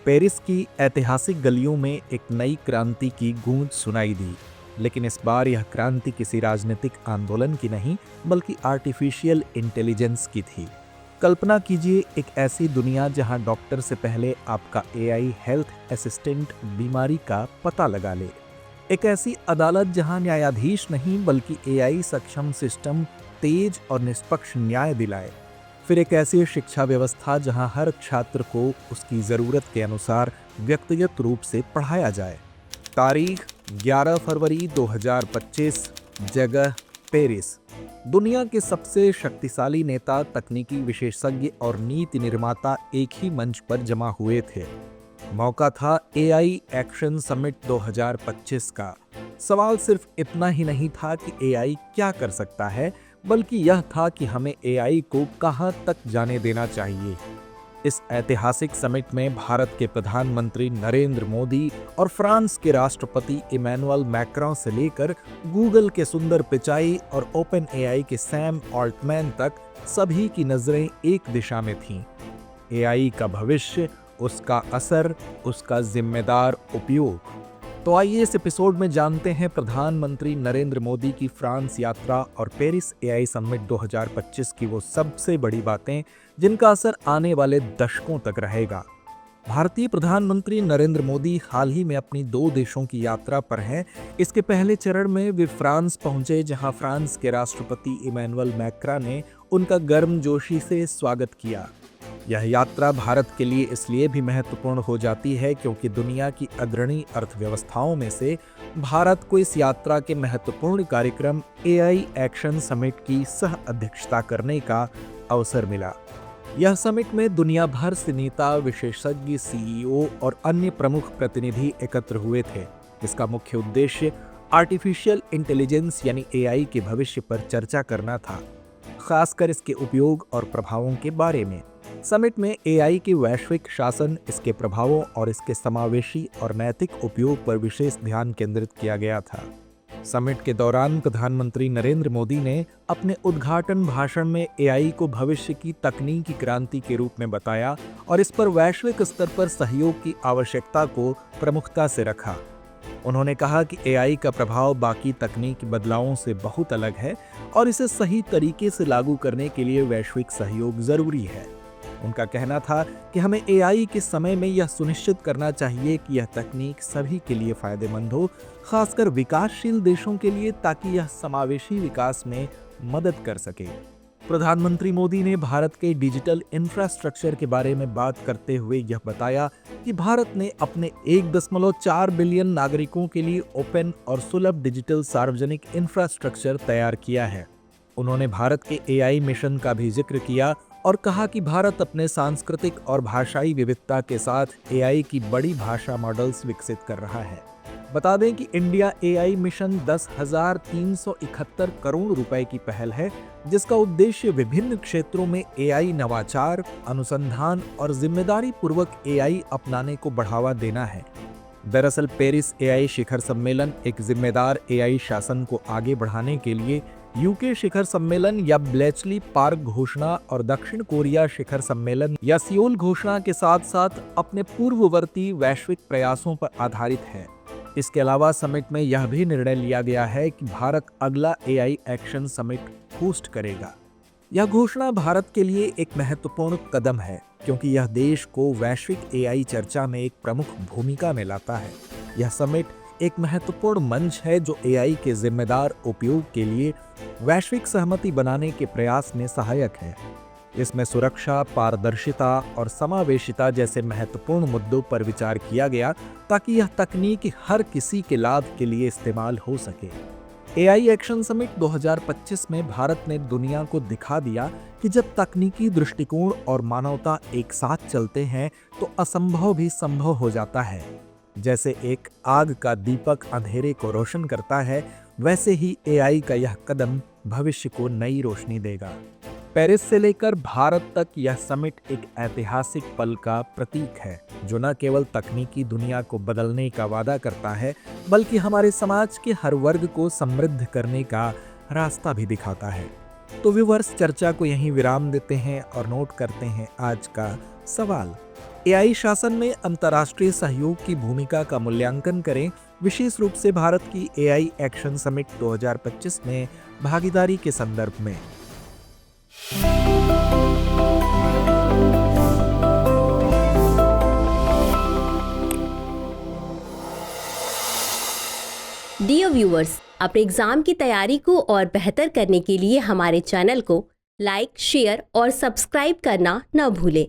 Paris की ऐतिहासिक गलियों में एक नई क्रांति की गूंज सुनाई दी। लेकिन इस बार यह क्रांति किसी राजनीतिक आंदोलन की नहीं बल्कि आर्टिफिशियल इंटेलिजेंस की थी। कल्पना कीजिए एक ऐसी दुनिया जहां डॉक्टर से पहले आपका एआई हेल्थ असिस्टेंट बीमारी का पता लगा ले। एक ऐसी अदालत जहां न्यायाधीश नहीं बल्कि एआई सक्षम सिस्टम तेज और निष्पक्ष न्याय दिलाए। फिर एक ऐसी शिक्षा व्यवस्था जहां हर छात्र को उसकी ज़रूरत के अनुसार व्यक्तिगत रूप से पढ़ाया जाए। तारीख 11 फरवरी 2025, जगह पेरिस। दुनिया के सबसे शक्तिशाली नेता, तकनीकी विशेषज्ञ और नीति निर्माता एक ही मंच पर जमा हुए थे। मौका था एआई एक्शन समिट 2025 का। सवाल सिर्फ इतना ही नहीं था कि एआई क्या कर सकता है, बल्कि यह था कि हमें एआई को कहां तक जाने देना चाहिए। इस ऐतिहासिक समिट में भारत के प्रधानमंत्री नरेंद्र मोदी और फ्रांस के राष्ट्रपति इमैनुअल मैक्रों से लेकर गूगल के सुंदर पिचाई और ओपन एआई के सैम ऑल्टमैन तक सभी की नजरें एक दिशा में थीं। एआई का भविष्य, उसका असर, उसका जिम्मेदार उपयोग। तो आइए इस एपिसोड में जानते हैं प्रधानमंत्री नरेंद्र मोदी की फ्रांस यात्रा और पेरिस एआई समिट 2025 की वो सबसे बड़ी बातें जिनका असर आने वाले दशकों तक रहेगा। भारतीय प्रधानमंत्री नरेंद्र मोदी हाल ही में अपनी 2 देशों की यात्रा पर हैं। इसके पहले चरण में वे फ्रांस पहुंचे, जहां फ्रांस के राष्ट्रपति इमैनुअल मैक्रों ने उनका गर्मजोशी से स्वागत किया। यह यात्रा भारत के लिए इसलिए भी महत्वपूर्ण हो जाती है क्योंकि दुनिया की अग्रणी अर्थव्यवस्थाओं में से भारत को इस यात्रा के महत्वपूर्ण कार्यक्रम एआई एक्शन समिट की सह अध्यक्षता करने का अवसर मिला। यह समिट में दुनिया भर से नेता, विशेषज्ञ, सीईओ और अन्य प्रमुख प्रतिनिधि एकत्र हुए थे। इसका मुख्य उद्देश्य आर्टिफिशियल इंटेलिजेंस यानी एआई के भविष्य पर चर्चा करना था, खासकर इसके उपयोग और प्रभावों के बारे में। समिट में एआई के वैश्विक शासन, इसके प्रभावों और इसके समावेशी और नैतिक उपयोग पर विशेष ध्यान केंद्रित किया गया था। समिट के दौरान प्रधानमंत्री नरेंद्र मोदी ने अपने उद्घाटन भाषण में एआई को भविष्य की तकनीकी क्रांति के रूप में बताया और इस पर वैश्विक स्तर पर सहयोग की आवश्यकता को प्रमुखता से रखा। उन्होंने कहा कि एआई का प्रभाव बाकी तकनीकी बदलावों से बहुत अलग है और इसे सही तरीके से लागू करने के लिए वैश्विक सहयोग जरूरी है। उनका कहना था कि हमें एआई के समय में यह सुनिश्चित करना चाहिए कि यह तकनीक सभी के लिए फायदेमंद हो, खासकर विकासशील देशों के लिए, ताकि यह समावेशी विकास में मदद कर सके। प्रधानमंत्री मोदी ने भारत के डिजिटल इंफ्रास्ट्रक्चर के बारे में बात करते हुए यह बताया कि भारत ने अपने 1.4 बिलियन नागरिकों के लिए ओपन और सुलभ डिजिटल सार्वजनिक इंफ्रास्ट्रक्चर तैयार किया है। उन्होंने भारत के एआई मिशन का भी जिक्र किया और कहा कि भारत अपने सांस्कृतिक और भाषाई विविधता के साथ एआई की बड़ी भाषा मॉडल्स विकसित कर रहा है। बता दें कि इंडिया एआई मिशन 10,371 करोड़ रुपए की पहल है, जिसका उद्देश्य विभिन्न क्षेत्रों में एआई नवाचार, अनुसंधान और जिम्मेदारी पूर्वक एआई अपनाने को बढ़ावा देना है। दरअसल पेरिस एआई शिखर सम्मेलन एक जिम्मेदार एआई शासन को आगे बढ़ाने के लिए यूके शिखर सम्मेलन या ब्लेचली पार्क घोषणा और दक्षिण कोरिया शिखर सम्मेलन या सियोल घोषणा के साथ साथ अपने पूर्ववर्ती वैश्विक प्रयासों पर आधारित है। इसके अलावा समिट में यह भी निर्णय लिया गया है कि भारत अगला एआई एक्शन समिट होस्ट करेगा। यह घोषणा भारत के लिए एक महत्वपूर्ण कदम है क्योंकि यह देश को वैश्विक एआई चर्चा में एक प्रमुख भूमिका में लाता है। यह समिट एक महत्वपूर्ण मंच है जो एआई के जिम्मेदार उपयोग के लिए वैश्विक सहमति बनाने के प्रयास में सहायक है। इसमें सुरक्षा, पारदर्शिता और समावेशिता जैसे महत्वपूर्ण मुद्दों पर विचार किया गया ताकि यह तकनीक हर किसी के लाभ के लिए इस्तेमाल हो सके। एआई एक्शन समिट 2025 में भारत ने दुनिया को दिखा दिया कि जब तकनीकी दृष्टिकोण और मानवता एक साथ चलते हैं तो असंभव भी संभव हो जाता है। जैसे एक आग का दीपक अंधेरे को रोशन करता है, वैसे ही एआई का यह कदम भविष्य को नई रोशनी देगा। पेरिस से लेकर भारत तक यह समिट एक ऐतिहासिक पल का प्रतीक है जो न केवल तकनीकी दुनिया को बदलने का वादा करता है बल्कि हमारे समाज के हर वर्ग को समृद्ध करने का रास्ता भी दिखाता है। तो व्यूअर्स, चर्चा को यहीं विराम देते हैं और नोट करते हैं आज का सवाल। एआई शासन में अंतर्राष्ट्रीय सहयोग की भूमिका का मूल्यांकन करें, विशेष रूप से भारत की एआई एक्शन समिट 2025 में भागीदारी के संदर्भ में। डियर व्यूअर्स, अपने एग्जाम की तैयारी को और बेहतर करने के लिए हमारे चैनल को लाइक, शेयर और सब्सक्राइब करना न भूलें।